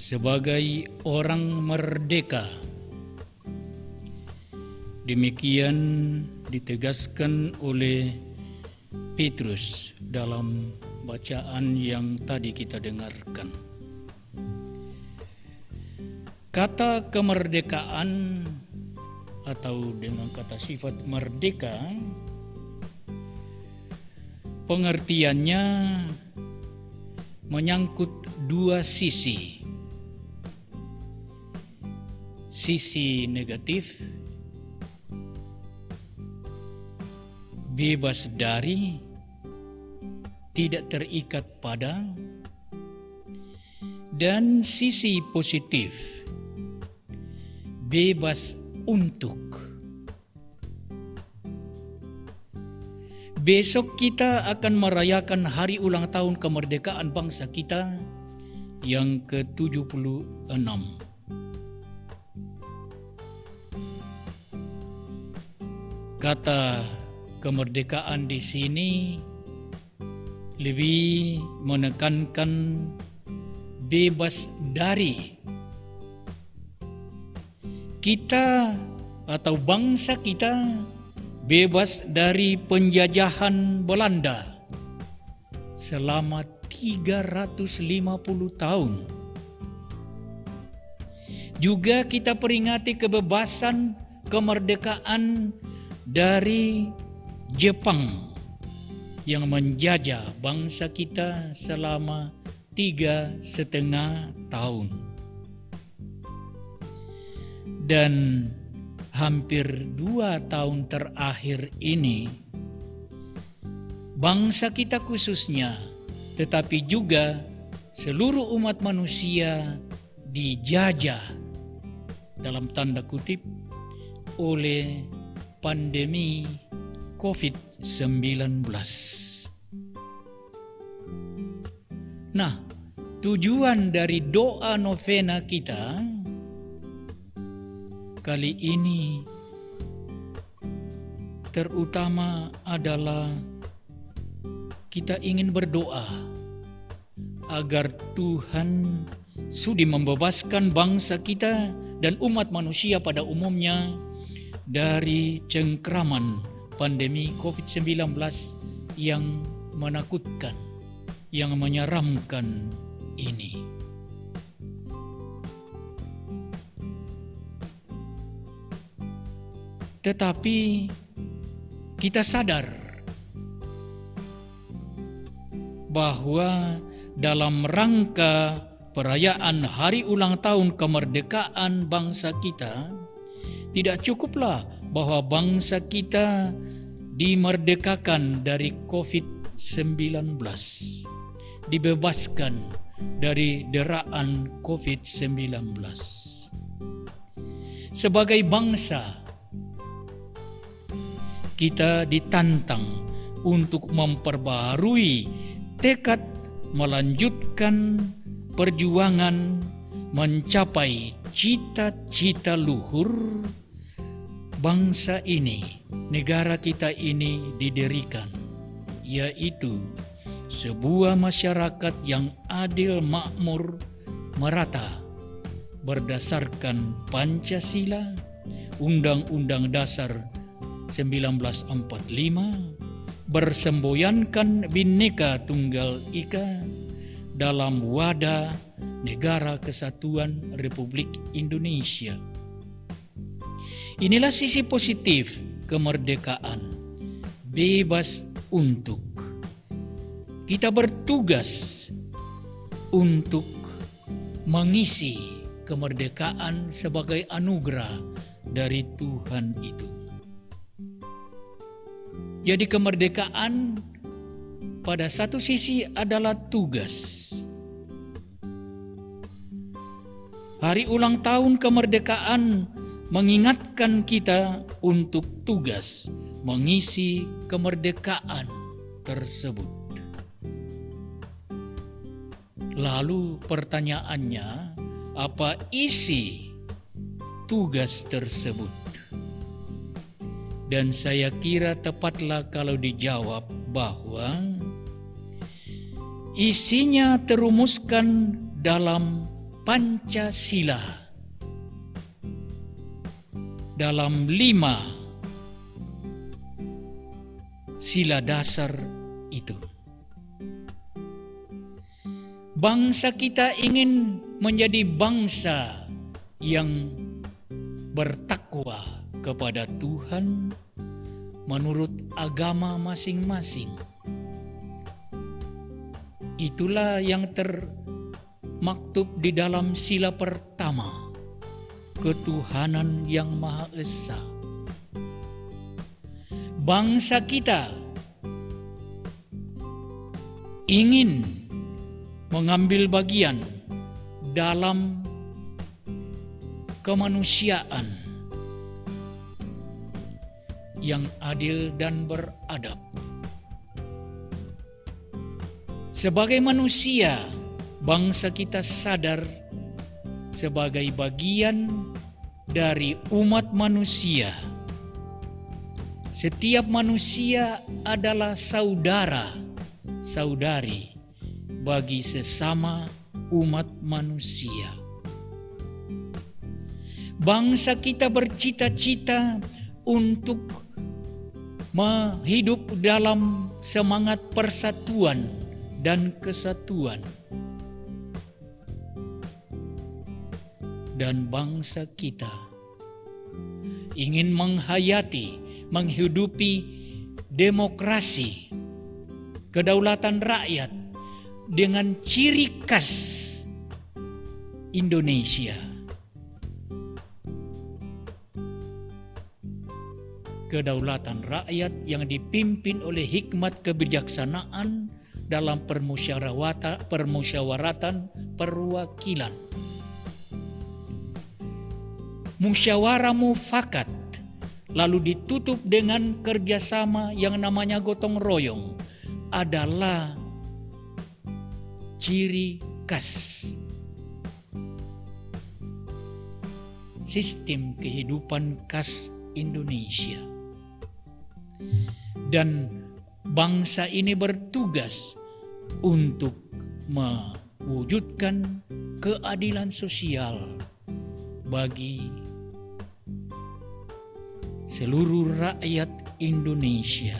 sebagai orang merdeka. Demikian ditegaskan oleh Petrus dalam bacaan yang tadi kita dengarkan. Kata kemerdekaan atau dengan kata sifat merdeka, pengertiannya menyangkut dua sisi. Sisi negatif, bebas dari, tidak terikat pada, dan sisi positif, bebas untuk. Besok kita akan merayakan hari ulang tahun kemerdekaan bangsa kita yang ke-76. Kata kemerdekaan di sini lebih menekankan bebas dari. Kita atau bangsa kita bebas dari penjajahan Belanda selama 350 tahun. Juga kita peringati kebebasan kemerdekaan dari Jepang yang menjajah bangsa kita selama 3,5 tahun. Dan hampir 2 tahun terakhir ini, bangsa kita khususnya, tetapi juga seluruh umat manusia dijajah dalam tanda kutip oleh pandemi COVID-19. Nah, tujuan dari doa novena kita kali ini terutama adalah kita ingin berdoa agar Tuhan sudi membebaskan bangsa kita dan umat manusia pada umumnya dari cengkraman pandemi COVID-19 yang menakutkan, yang menyeramkan ini. Tetapi kita sadar bahwa dalam rangka perayaan hari ulang tahun kemerdekaan bangsa kita, tidak cukuplah bahwa bangsa kita dimerdekakan dari COVID-19, dibebaskan dari deraan COVID-19. Sebagai bangsa, kita ditantang untuk memperbaharui tekad melanjutkan perjuangan mencapai cita-cita luhur bangsa ini, negara kita ini didirikan, yaitu sebuah masyarakat yang adil, makmur, merata, berdasarkan Pancasila, Undang-Undang Dasar 1945, bersemboyankan Bhinneka Tunggal Ika dalam wadah Negara Kesatuan Republik Indonesia. Inilah sisi positif kemerdekaan, bebas untuk. Kita bertugas untuk mengisi kemerdekaan sebagai anugerah dari Tuhan itu. Jadi kemerdekaan pada satu sisi adalah tugas. Hari ulang tahun kemerdekaan mengingatkan kita untuk tugas mengisi kemerdekaan tersebut. Lalu pertanyaannya, apa isi tugas tersebut? Dan saya kira tepatlah kalau dijawab bahwa isinya terumuskan dalam Pancasila dalam 5 sila dasar itu. Bangsa kita ingin menjadi bangsa yang bertakwa kepada Tuhan menurut agama masing-masing. Itulah yang termaktub di dalam sila pertama, ketuhanan yang Maha Esa. Bangsa kita ingin mengambil bagian dalam kemanusiaan yang adil dan beradab. Sebagai manusia, bangsa kita sadar sebagai bagian dari umat manusia. Setiap manusia adalah saudara, saudari bagi sesama umat manusia. Bangsa kita bercita-cita untuk hidup dalam semangat persatuan dan kesatuan. Dan bangsa kita ingin menghayati, menghidupi demokrasi, kedaulatan rakyat dengan ciri khas Indonesia. Kedaulatan rakyat yang dipimpin oleh hikmat kebijaksanaan dalam permusyawaratan perwakilan. Musyawarah mufakat lalu ditutup dengan kerjasama yang namanya gotong royong adalah ciri khas sistem kehidupan khas Indonesia. Dan bangsa ini bertugas untuk mewujudkan keadilan sosial bagi seluruh rakyat Indonesia.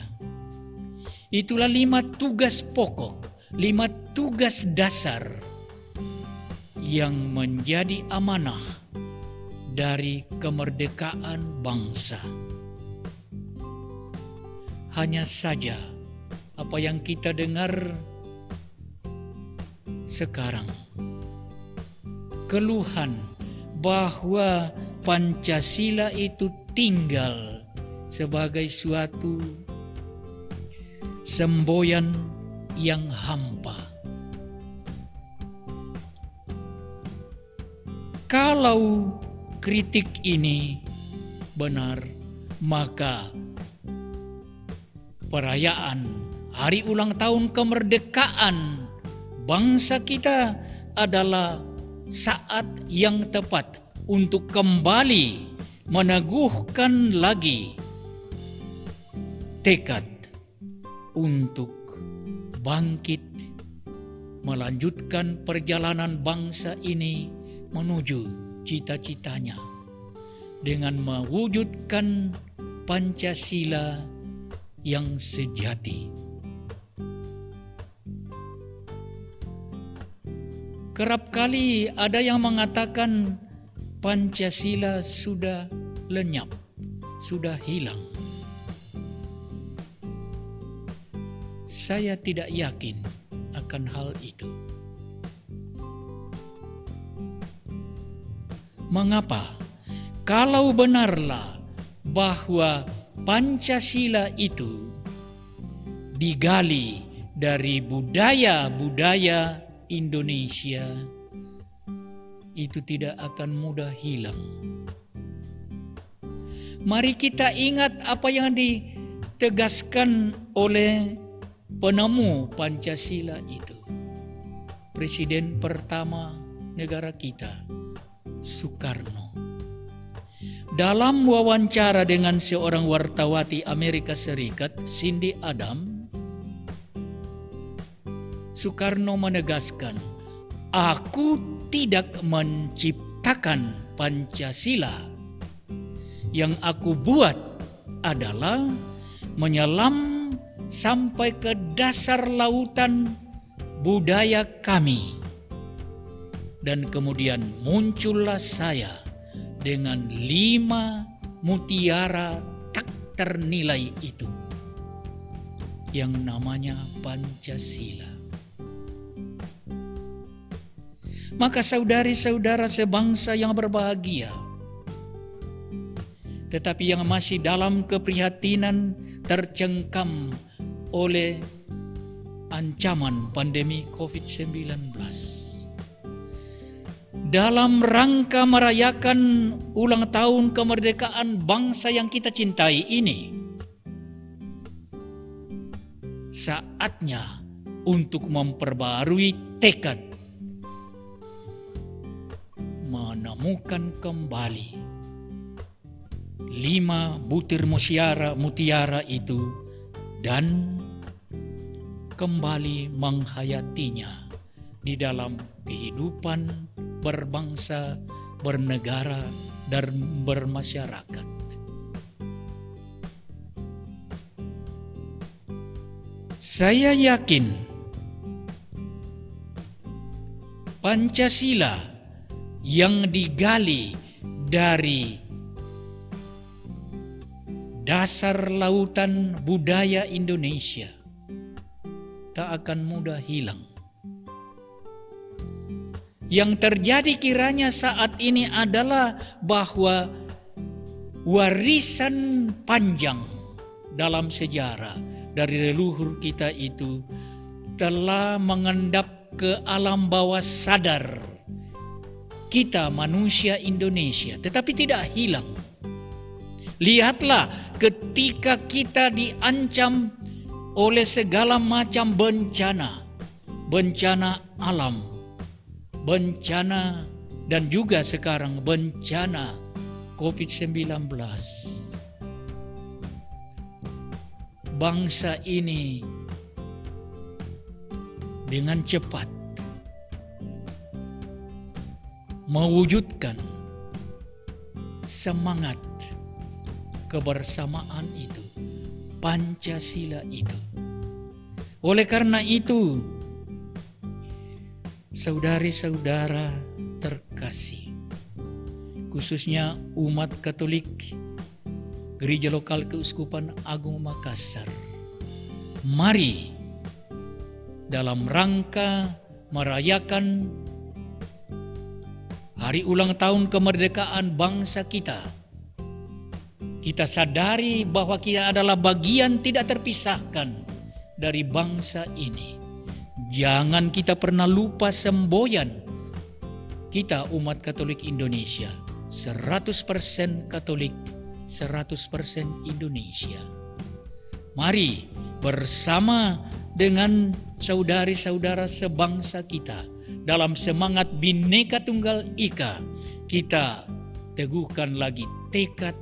Itulah 5 tugas pokok, 5 tugas dasar yang menjadi amanah dari kemerdekaan bangsa. Hanya saja apa yang kita dengar sekarang, keluhan bahwa Pancasila itu tinggal sebagai suatu semboyan yang hampa. Kalau kritik ini benar, maka perayaan hari ulang tahun kemerdekaan bangsa kita adalah saat yang tepat untuk kembali meneguhkan lagi tekad untuk bangkit melanjutkan perjalanan bangsa ini menuju cita-citanya dengan mewujudkan Pancasila yang sejati. Kerap kali ada yang mengatakan Pancasila sudah lenyap, sudah hilang. Saya tidak yakin akan hal itu. Mengapa? Kalau benarlah bahwa Pancasila itu digali dari budaya-budaya Indonesia, itu tidak akan mudah hilang. Mari kita ingat apa yang ditegaskan oleh penemu Pancasila itu. Presiden pertama negara kita, Soekarno. Dalam wawancara dengan seorang wartawati Amerika Serikat, Cindy Adam, Soekarno menegaskan, "Aku tidak menciptakan Pancasila. Yang aku buat adalah menyelam sampai ke dasar lautan budaya kami. Dan kemudian muncullah saya dengan 5 mutiara tak ternilai itu, yang namanya Pancasila. Maka saudari-saudara sebangsa yang berbahagia, tetapi yang masih dalam keprihatinan tercengkam oleh ancaman pandemi COVID-19, dalam rangka merayakan ulang tahun kemerdekaan bangsa yang kita cintai ini, saatnya untuk memperbarui tekad, menemukan kembali 5 butir mutiara itu dan kembali menghayatinya di dalam kehidupan berbangsa, bernegara, dan bermasyarakat. Saya yakin Pancasila yang digali dari dasar lautan budaya Indonesia tak akan mudah hilang. Yang terjadi kiranya saat ini adalah bahwa warisan panjang dalam sejarah dari leluhur kita itu telah mengendap ke alam bawah sadar kita manusia Indonesia, tetapi tidak hilang. Lihatlah ketika kita diancam oleh segala macam bencana alam, bencana dan juga sekarang bencana COVID-19. Bangsa ini dengan cepat mewujudkan semangat kebersamaan itu, Pancasila itu. Oleh karena itu, saudari-saudara terkasih, khususnya umat Katolik Gereja Lokal Keuskupan Agung Makassar, mari dalam rangka merayakan hari ulang tahun kemerdekaan bangsa kita, kita sadari bahwa kita adalah bagian tidak terpisahkan dari bangsa ini. Jangan kita pernah lupa semboyan kita umat Katolik Indonesia, 100% Katolik, 100% Indonesia. Mari bersama dengan saudari-saudara sebangsa kita dalam semangat Bhinneka Tunggal Ika, kita teguhkan lagi tekad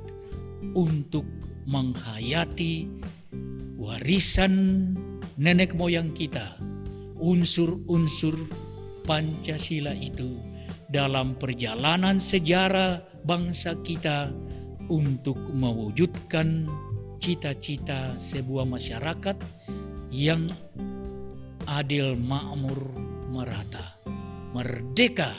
untuk menghayati warisan nenek moyang kita, unsur-unsur Pancasila itu dalam perjalanan sejarah bangsa kita untuk mewujudkan cita-cita sebuah masyarakat yang adil, makmur, merata. Merdeka!